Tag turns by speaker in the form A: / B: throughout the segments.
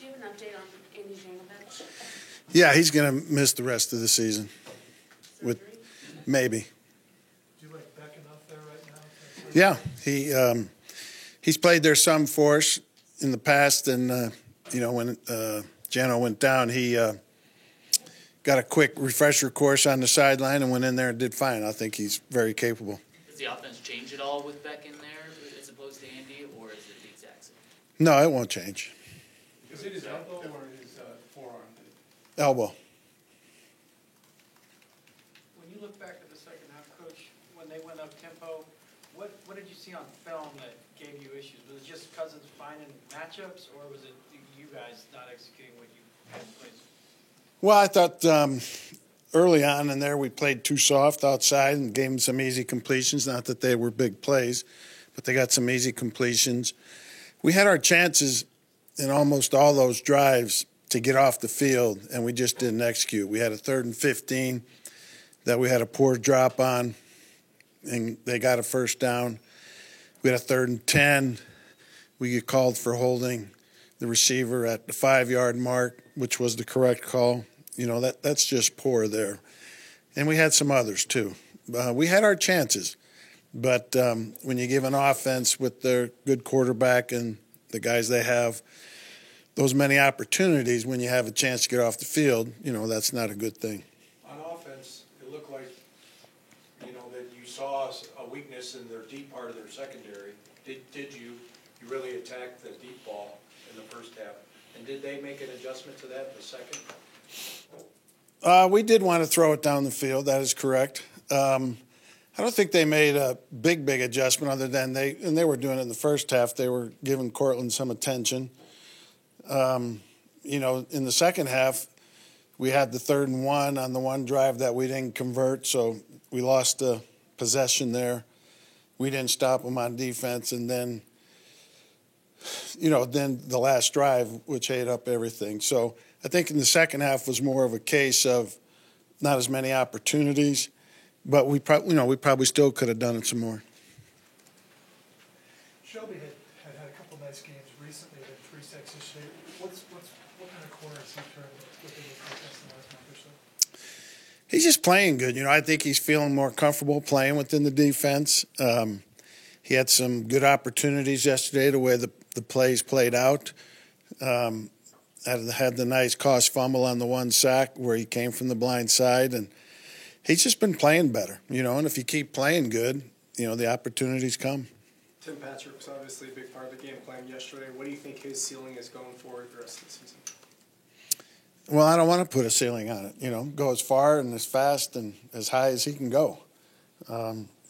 A: Do you have an update on Andy Jankovic?
B: Yeah, he's going to miss the rest of the season. With maybe.
C: Do you like Beck enough there right
B: Yeah,
C: now?
B: he's played there some for us in the past, and when Jano went down, he got a quick refresher course on the sideline and went in there and did fine. I think he's very capable.
D: Does the offense change at all with Beck in there as opposed to Andy, or is it the exact same?
B: No, it won't change.
C: Is it his elbow or his forearm?
B: Elbow.
E: When you look back at the second half, Coach, when they went up tempo, what did you see on film that gave you issues? Was it just Cousins finding matchups, or was it you guys not executing what you had in place?
B: Well, I thought early on in there we played too soft outside and gave them some easy completions. Not that they were big plays, but they got some easy completions. We had our chances in almost all those drives to get off the field, and we just didn't execute. We had a 3rd and 15 that we had a poor drop on, and they got a first down. We had a 3rd and 10. We get called for holding the receiver at the 5-yard mark, which was the correct call. That's just poor there. And we had some others too. We had our chances. But when you give an offense with their good quarterback and the guys they have, those many opportunities when you have a chance to get off the field, that's not a good thing.
F: On offense, it looked like, that you saw a weakness in their deep part of their secondary. Did you really attack the deep ball in the first half? And did they make an adjustment to that in the second?
B: We did want to throw it down the field. That is correct. I don't think they made a big adjustment other than they were doing it in the first half. They were giving Cortland some attention. In the second half, we had the 3rd and 1 on the one drive that we didn't convert, so we lost the possession there. We didn't stop them on defense, and then the last drive, which ate up everything. So I think in the second half was more of a case of not as many opportunities, but we probably still could have done it some more.
C: Shelby had a couple nice games recently. Had 3 sacks this year. What kind of corner has he turned within the contest in the last month or so?
B: He's just playing good. I think he's feeling more comfortable playing within the defense. He had some good opportunities yesterday, the way the plays played out. Had the nice cost fumble on the one sack where he came from the blind side, and he's just been playing better, and if you keep playing good, the opportunities come.
G: Tim Patrick was obviously a big part of the game plan yesterday. What do you think his ceiling is going forward the rest of the season?
B: Well, I don't want to put a ceiling on it, go as far and as fast and as high as he can go.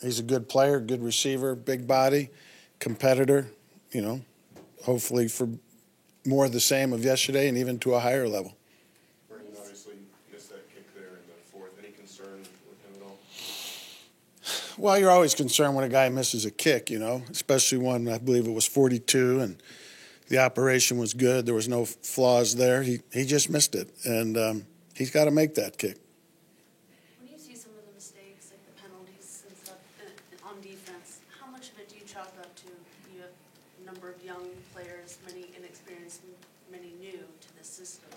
B: He's a good player, good receiver, big body, competitor, hopefully for more of the same of yesterday and even to a higher level.
H: Brandon obviously missed that kick there in the fourth. Any concern with him at all?
B: Well, you're always concerned when a guy misses a kick, especially one, I believe it was 42, and the operation was good. There was no flaws there. He just missed it, and he's got to make that kick.
A: When you see some of the mistakes, like the penalties and stuff on defense, how much of it do you chalk up to you have a number of young players, many inexperienced, many new to the system?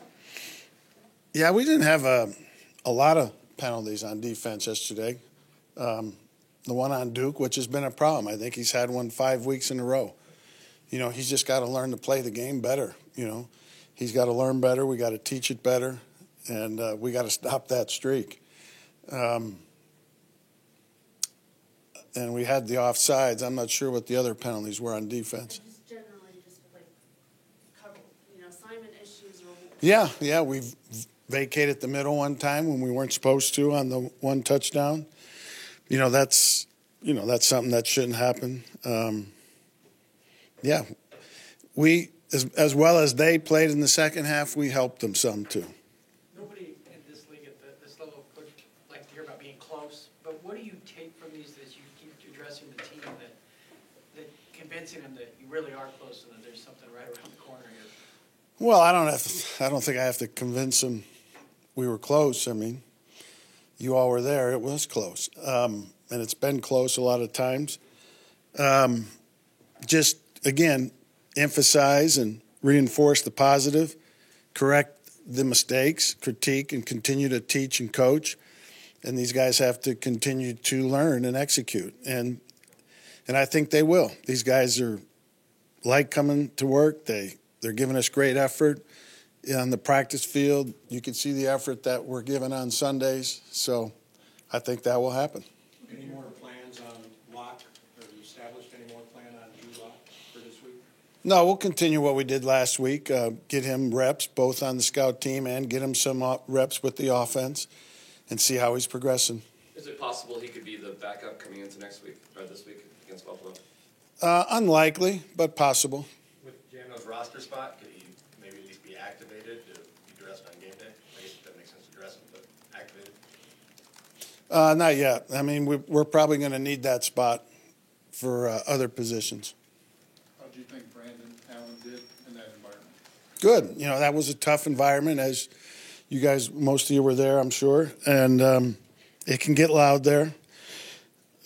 B: Yeah, we didn't have a lot of penalties on defense yesterday. The one on Duke, which has been a problem. I think he's had one 5 weeks in a row. He's just got to learn to play the game better. He's got to learn better. We got to teach it better, and we got to stop that streak. And we had the offsides. I'm not sure what the other penalties were on defense.
A: Just generally, cover, assignment issues.
B: Yeah, we've vacated the middle one time when we weren't supposed to on the one touchdown. That's something that shouldn't happen. We as well as they played in the second half, we helped them some too.
E: Nobody in this league at this level could like to hear about being close, but what do you take from these as you keep addressing the team that convincing them that you really are close and that there's something right around the corner here?
B: Well, I don't think I have to convince them we were close. I mean, you all were there. It was close. And it's been close a lot of times. Just, again, emphasize and reinforce the positive. correct the mistakes, critique, and continue to teach and coach. And these guys have to continue to learn and execute. And I think they will. These guys are like coming to work. They're giving us great effort on the practice field. You can see the effort that we're giving on Sundays. So I think that will happen.
F: Any more plans on Locke? Have you established any more plan on Drew Locke for this week?
B: No, we'll continue what we did last week, get him reps both on the scout team and get him some reps with the offense and see how he's progressing.
I: Is it possible he could be the backup coming into next week or this week against Buffalo?
B: Unlikely, but possible.
J: With Jano's roster spot, could he maybe at least be activated to be dressed on game day? I guess it doesn't make sense to dress him, but activated?
B: Not yet. I mean, we're probably going to need that spot for other positions.
C: How do you think Brandon Allen did in that environment?
B: Good. You know, that was a tough environment, as you guys, most of you were there, I'm sure. And it can get loud there.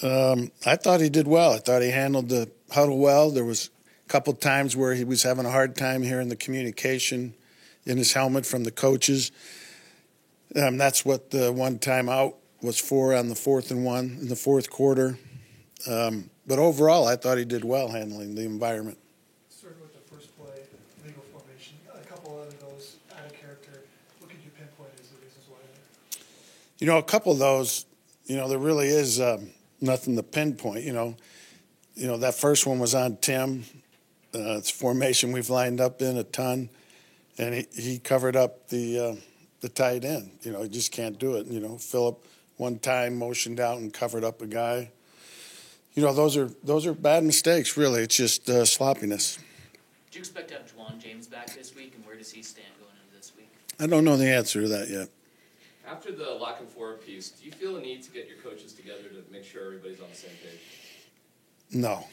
B: I thought he did well. I thought he handled the huddle well. There was a couple times where he was having a hard time hearing the communication in his helmet from the coaches. That's what the one timeout was for on the 4th and 1 in the fourth quarter. But overall, I thought he did well handling the environment.
C: Starting with the first play, legal formation, a couple other those out of character. What could you pinpoint as the reasons why?
B: You know, a couple of those, you know, there really is nothing to pinpoint. You know, that first one was on Tim. It's a formation we've lined up in a ton, and he covered up the tight end. You know, he just can't do it. You know, Phillip one time motioned out and covered up a guy. You know, those are bad mistakes. Really, it's just sloppiness.
D: Do you expect to have Juwan James back this week, and where does he stand going into this week?
B: I don't know the answer to that yet.
I: After the lock and four piece, do you feel a need to get your coaches together to make sure everybody's on the same page?
B: No.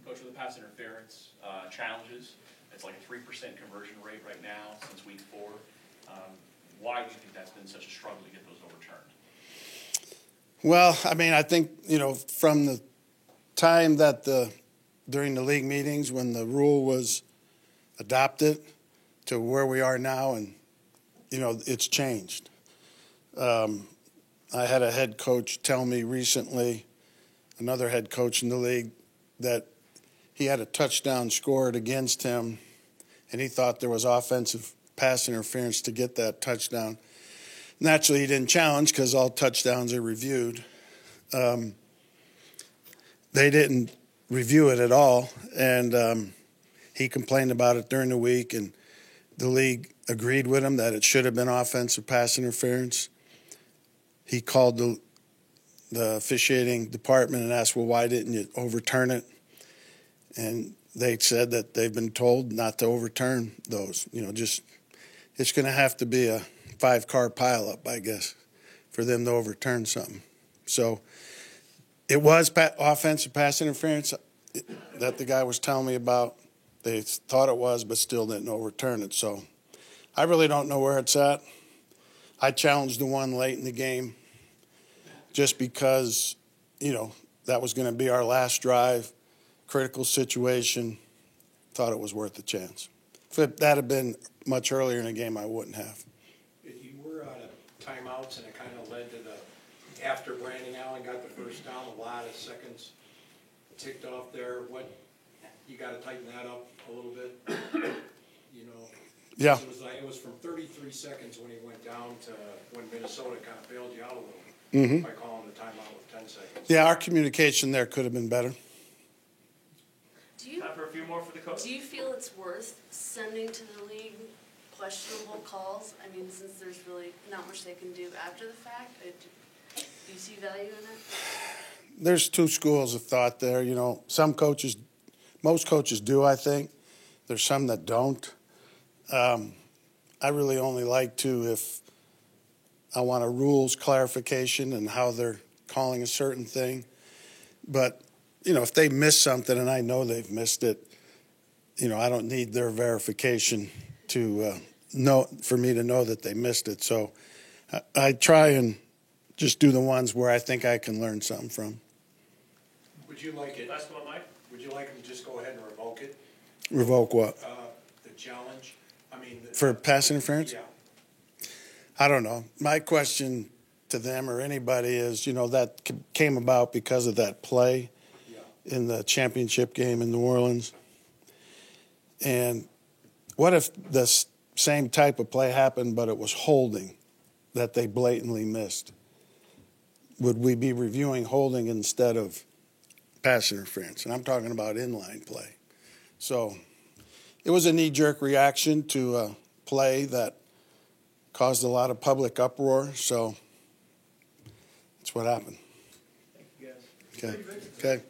K: Coach, for the pass interference challenges, it's like a 3% conversion rate right now since week 4. Why do you think that's been such a struggle to get those overturned?
B: Well, I mean, I think, you know, from the time that during the league meetings when the rule was adopted to where we are now, and, you know, it's changed. I had a head coach tell me recently, another head coach in the league, that he had a touchdown scored against him, and he thought there was offensive pass interference to get that touchdown. Naturally, he didn't challenge because all touchdowns are reviewed. They didn't review it at all, and he complained about it during the week, and the league agreed with him that it should have been offensive pass interference. He called the officiating department and asked, well, why didn't you overturn it? And they said that they've been told not to overturn those. You know, just it's going to have to be a 5-car pileup, I guess, for them to overturn something. So it was offensive pass interference that the guy was telling me about. They thought it was, but still didn't overturn it. So I really don't know where it's at. I challenged the one late in the game just because, you know, that was going to be our last drive, critical situation. Thought it was worth a chance. If that had been much earlier in the game, I wouldn't have.
F: You were out of timeouts, and it kind of led to after Brandon Allen got the first down, a lot of seconds ticked off there. You got to tighten that up a little bit, you know.
B: Yeah.
F: It was from 33 seconds when he went down to when Minnesota kind of bailed you out a little by calling the timeout with 10 seconds.
B: Yeah, our communication there could have been better.
K: Time for a few more for the coach.
A: Do you feel it's worth sending to the league questionable calls? I mean, since there's really not much they can do after the fact, do you see value in it?
B: There's two schools of thought there. You know, most coaches do, I think. There's some that don't. I really only like to if I want a rules clarification and how they're calling a certain thing. But, you know, if they miss something and I know they've missed it, you know, I don't need their verification to for me to know that they missed it. So I try and just do the ones where I think I can learn something from.
F: Would you like it?
K: Last one, Mike.
F: Would you like him to just go ahead and revoke it?
B: Revoke what?
F: The challenge? I mean.
B: For pass interference?
F: Yeah.
B: I don't know. My question to them or anybody is, that came about because of that play in the championship game in New Orleans. And what if the same type of play happened, but it was holding that they blatantly missed? Would we be reviewing holding instead of pass interference? And I'm talking about inline play. So it was a knee-jerk reaction to a play that caused a lot of public uproar. So that's what happened.
E: Thank you, guys.
B: Okay.